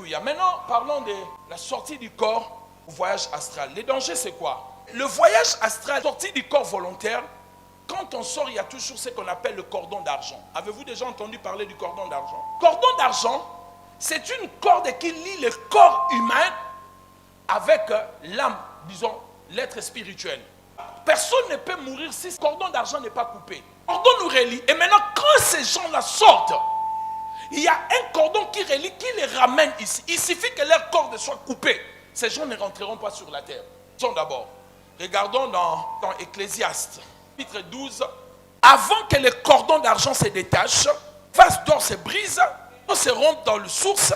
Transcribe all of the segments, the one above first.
Alléluia. Maintenant, parlons de la sortie du corps au voyage astral. Les dangers, c'est quoi? Le voyage astral, sortie du corps volontaire, quand on sort, il y a toujours ce qu'on appelle le cordon d'argent. Avez-vous déjà entendu parler du cordon d'argent? Cordon d'argent, c'est une corde qui lie le corps humain avec l'âme, disons, l'être spirituel. Personne ne peut mourir si ce cordon d'argent n'est pas coupé. Le cordon nous relie. Et maintenant, quand ces gens-là sortent, il y a un cordon qui relie, qui les ramène ici. Il suffit que leur corde soit coupée. Ces gens ne rentreront pas sur la terre. D'abord, regardons dans Ecclésiaste, chapitre 12. Avant que le cordon d'argent se détache, face d'or se brise, on se rompt dans le source.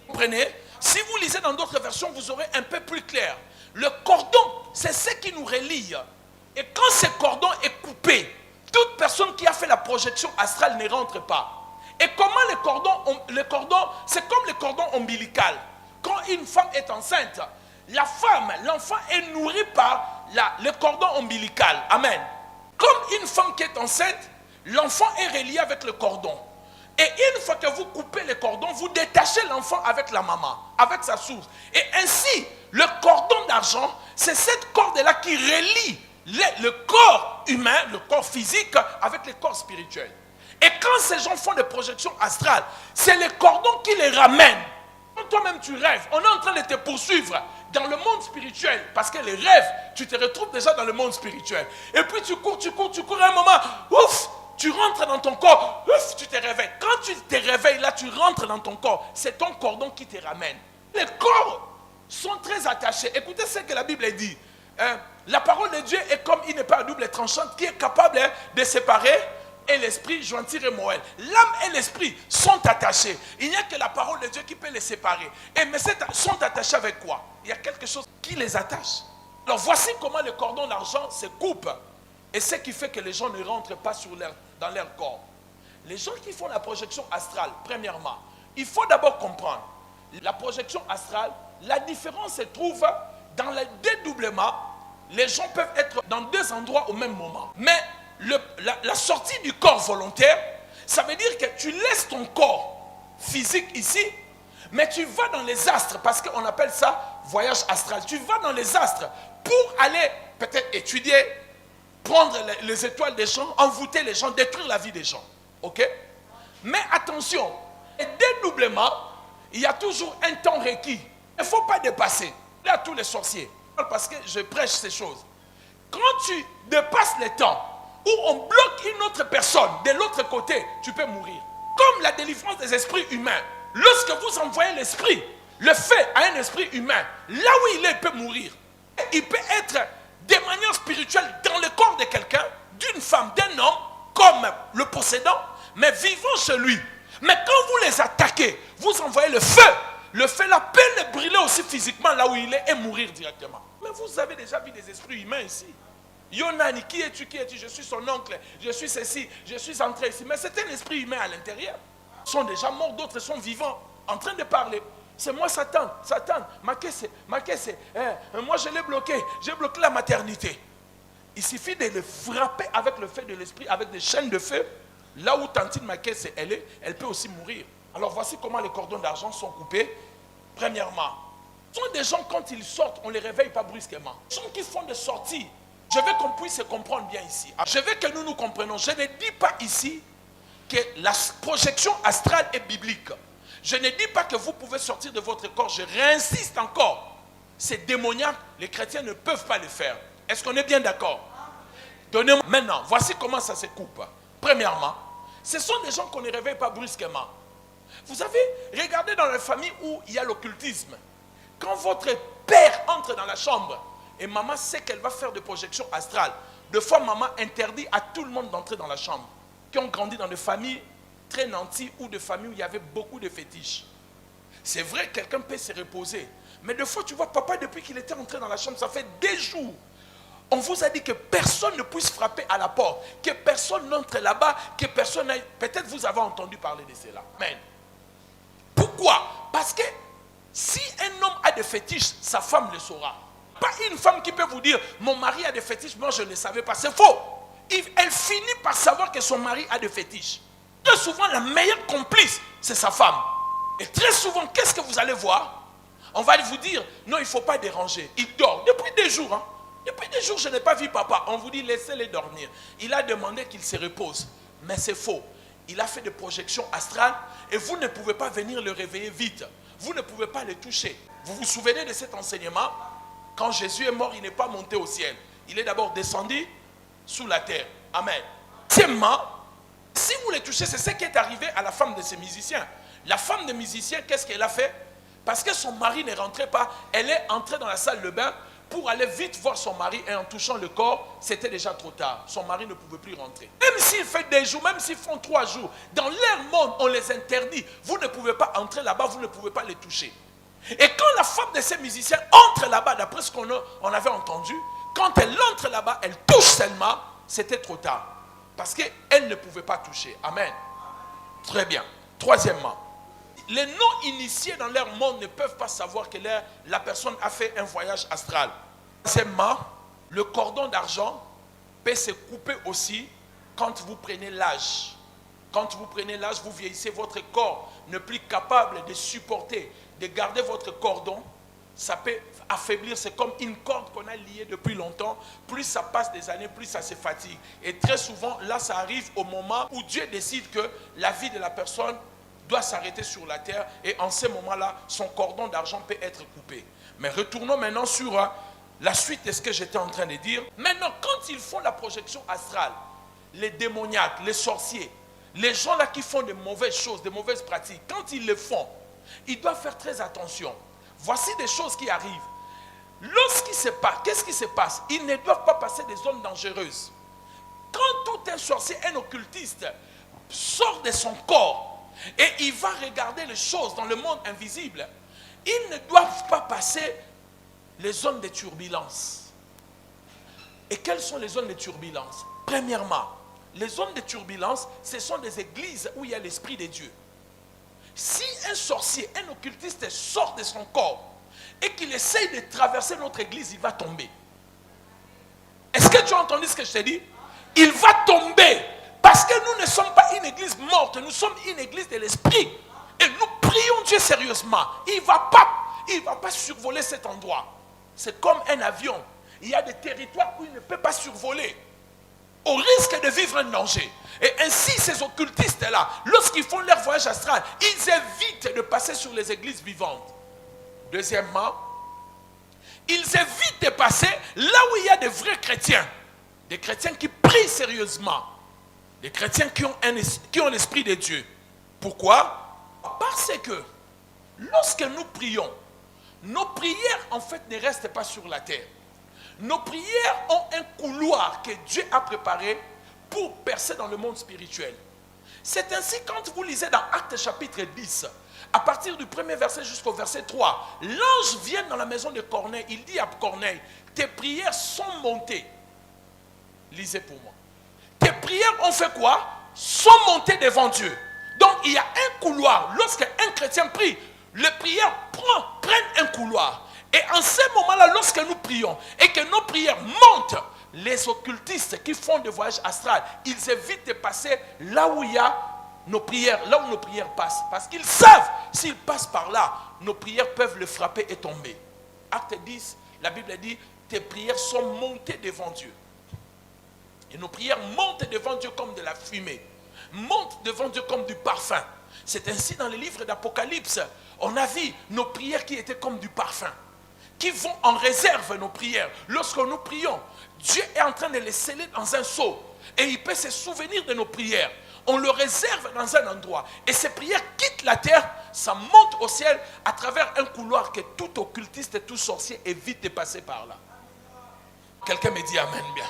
Comprenez? Si vous lisez dans d'autres versions, vous aurez un peu plus clair. Le cordon, c'est ce qui nous relie. Et quand ce cordon est coupé, toute personne qui a fait la projection astrale ne rentre pas. Et comment le cordon, c'est comme le cordon ombilical. Quand une femme est enceinte, la femme, l'enfant est nourri par le cordon ombilical. Amen. Comme une femme qui est enceinte, l'enfant est relié avec le cordon. Et une fois que vous coupez le cordon, vous détachez l'enfant avec la maman, avec sa source. Et ainsi, le cordon d'argent, c'est cette corde-là qui relie le corps humain, le corps physique, avec le corps spirituel. Et quand ces gens font des projections astrales, c'est le cordon qui les ramène. Quand toi-même tu rêves, on est en train de te poursuivre dans le monde spirituel. Parce que les rêves, tu te retrouves déjà dans le monde spirituel. Et puis tu cours, un moment, ouf, tu rentres dans ton corps, ouf, tu te réveilles. Quand tu te réveilles, là, tu rentres dans ton corps. C'est ton cordon qui te ramène. Les corps sont très attachés. Écoutez ce que la Bible dit. La parole de Dieu est comme une épée à double tranchante qui est capable de séparer et l'esprit, jointir et moelle. L'âme et l'esprit sont attachés. Il n'y a que la parole de Dieu qui peut les séparer. Mais sont attachés avec quoi? Il y a quelque chose qui les attache. Alors voici comment le cordon d'argent se coupe. Et ce qui fait que les gens ne rentrent pas dans leur corps. Les gens qui font la projection astrale, premièrement, il faut d'abord comprendre. La projection astrale, la différence se trouve dans le dédoublement. Les gens peuvent être dans deux endroits au même moment. Mais la sortie du corps volontaire, ça veut dire que tu laisses ton corps physique ici, mais tu vas dans les astres, parce qu'on appelle ça voyage astral. Tu vas dans les astres pour aller peut-être étudier, prendre les étoiles des gens, envoûter les gens, détruire la vie des gens. Ok? Mais attention, le dédoublement, il y a toujours un temps requis. Il ne faut pas dépasser. Là, tous les sorciers, parce que je prêche ces choses. Quand tu dépasses le temps, où on bloque une autre personne de l'autre côté, tu peux mourir. Comme la délivrance des esprits humains. Lorsque vous envoyez l'esprit, le fait à un esprit humain, là où il est, il peut mourir. Il peut être de manière spirituelle dans le corps de quelqu'un, d'une femme, d'un homme, comme le possédant, mais vivant chez lui. Mais quand vous les attaquez, vous envoyez le feu. Le feu là peut le brûler aussi physiquement là où il est et mourir directement. Mais vous avez déjà vu des esprits humains ici. Yonani, qui es-tu, Je suis son oncle, je suis ceci, je suis entré ici. Mais c'est un esprit humain à l'intérieur. Ils sont déjà morts, d'autres sont vivants, en train de parler. C'est moi Satan, ma caisse, moi je l'ai bloqué, j'ai bloqué la maternité. Il suffit de le frapper avec le feu de l'esprit, avec des chaînes de feu. Là où tantine ma caisse elle peut aussi mourir. Alors voici comment les cordons d'argent sont coupés. Premièrement, ce sont des gens quand ils sortent, on ne les réveille pas brusquement. Ce sont qui font des sorties. Je veux qu'on puisse se comprendre bien ici. Je veux que nous nous comprenions. Je ne dis pas ici que la projection astrale est biblique. Je ne dis pas que vous pouvez sortir de votre corps. Je réinsiste encore. C'est démoniaque. Les chrétiens ne peuvent pas le faire. Est-ce qu'on est bien d'accord? Donnez-moi. Maintenant, voici comment ça se coupe. Premièrement, ce sont des gens qu'on ne réveille pas brusquement. Vous savez, regardez dans la famille où il y a l'occultisme. Quand votre père entre dans la chambre, et maman sait qu'elle va faire des projections astrales. Deux fois, maman interdit à tout le monde d'entrer dans la chambre. Qui ont grandi dans des familles très nanties ou des familles où il y avait beaucoup de fétiches. C'est vrai, quelqu'un peut se reposer. Mais des fois, tu vois, papa, depuis qu'il était entré dans la chambre, ça fait des jours. On vous a dit que personne ne puisse frapper à la porte. Que personne n'entre là-bas. Que personne n'aille. Peut-être vous avez entendu parler de cela. Amen. Pourquoi? Parce que si un homme a des fétiches, sa femme le saura. Pas une femme qui peut vous dire, mon mari a des fétiches, moi je ne le savais pas. C'est faux. Elle finit par savoir que son mari a des fétiches. Très souvent, la meilleure complice, c'est sa femme. Et très souvent, qu'est-ce que vous allez voir? On va vous dire, non, il ne faut pas déranger. Il dort depuis des jours. Hein. Depuis des jours, je n'ai pas vu papa. On vous dit, laissez-les dormir. Il a demandé qu'il se repose. Mais c'est faux. Il a fait des projections astrales et vous ne pouvez pas venir le réveiller vite. Vous ne pouvez pas le toucher. Vous vous souvenez de cet enseignement? Quand Jésus est mort, il n'est pas monté au ciel. Il est d'abord descendu sous la terre. Amen. Deuxièmement, si vous le touchez, c'est ce qui est arrivé à la femme de ces musiciens. La femme des musiciens, qu'est-ce qu'elle a fait? Parce que son mari ne rentrait pas, elle est entrée dans la salle de bain pour aller vite voir son mari et en touchant le corps, c'était déjà trop tard. Son mari ne pouvait plus rentrer. Même s'il fait des jours, même s'ils font 3 jours, dans leur monde, on les interdit. Vous ne pouvez pas entrer là-bas, vous ne pouvez pas les toucher. Et quand la femme de ces musiciens entre là-bas, d'après ce qu'on avait entendu, quand elle entre là-bas, elle touche seulement, c'était trop tard. Parce qu'elle ne pouvait pas toucher. Amen. Très bien. Troisièmement, les non-initiés dans leur monde ne peuvent pas savoir que la personne a fait un voyage astral. Troisièmement, le cordon d'argent peut se couper aussi quand vous prenez l'âge. Quand vous prenez l'âge, vous vieillissez, votre corps n'est plus capable de supporter, de garder votre cordon. Ça peut affaiblir, c'est comme une corde qu'on a liée depuis longtemps. Plus ça passe des années, plus ça se fatigue. Et très souvent, là, ça arrive au moment où Dieu décide que la vie de la personne doit s'arrêter sur la terre. Et en ce moment-là, son cordon d'argent peut être coupé. Mais retournons maintenant sur la suite de ce que j'étais en train de dire. Maintenant, quand ils font la projection astrale, les démoniaques, les sorciers, les gens là qui font de mauvaises choses, de mauvaises pratiques, quand ils le font, ils doivent faire très attention. Voici des choses qui arrivent. Lorsqu'il se passe, qu'est-ce qui se passe? Ils ne doivent pas passer des zones dangereuses. Quand tout un sorcier, un occultiste, sort de son corps et il va regarder les choses dans le monde invisible, ils ne doivent pas passer les zones de turbulence. Et quelles sont les zones de turbulence? Premièrement, les zones de turbulence, ce sont des églises où il y a l'Esprit de Dieu. Si un sorcier, un occultiste sort de son corps et qu'il essaye de traverser notre église, il va tomber. Est-ce que tu as entendu ce que je t'ai dit? Il va tomber parce que nous ne sommes pas une église morte, nous sommes une église de l'Esprit. Et nous prions Dieu sérieusement. Il ne va pas survoler cet endroit. C'est comme un avion. Il y a des territoires où il ne peut pas survoler, au risque de vivre un danger. Et ainsi, ces occultistes-là, lorsqu'ils font leur voyage astral, ils évitent de passer sur les églises vivantes. Deuxièmement, ils évitent de passer là où il y a des vrais chrétiens. Des chrétiens qui prient sérieusement. Des chrétiens qui ont l'Esprit de Dieu. Pourquoi? Parce que lorsque nous prions, nos prières en fait ne restent pas sur la terre. Nos prières ont un couloir que Dieu a préparé pour percer dans le monde spirituel. C'est ainsi quand vous lisez dans Actes chapitre 10, à partir du premier verset jusqu'au verset 3, l'ange vient dans la maison de Corneille, il dit à Corneille, tes prières sont montées. Lisez pour moi. Tes prières ont fait quoi? Sont montées devant Dieu. Donc il y a un couloir. Lorsqu'un chrétien prie, les prières prennent un couloir. Et en ce moment-là, lorsque nous prions et que nos prières montent, les occultistes qui font des voyages astrales, ils évitent de passer là où il y a nos prières, là où nos prières passent. Parce qu'ils savent, s'ils passent par là, nos prières peuvent le frapper et tomber. Acte 10, la Bible dit, tes prières sont montées devant Dieu. Et nos prières montent devant Dieu comme de la fumée. Montent devant Dieu comme du parfum. C'est ainsi dans les livres d'Apocalypse. On a vu nos prières qui étaient comme du parfum, qui vont en réserve nos prières. Lorsque nous prions, Dieu est en train de les sceller dans un seau. Et il peut se souvenir de nos prières. On le réserve dans un endroit. Et ces prières quittent la terre, ça monte au ciel à travers un couloir que tout occultiste et tout sorcier évite de passer par là. Quelqu'un me dit Amen bien.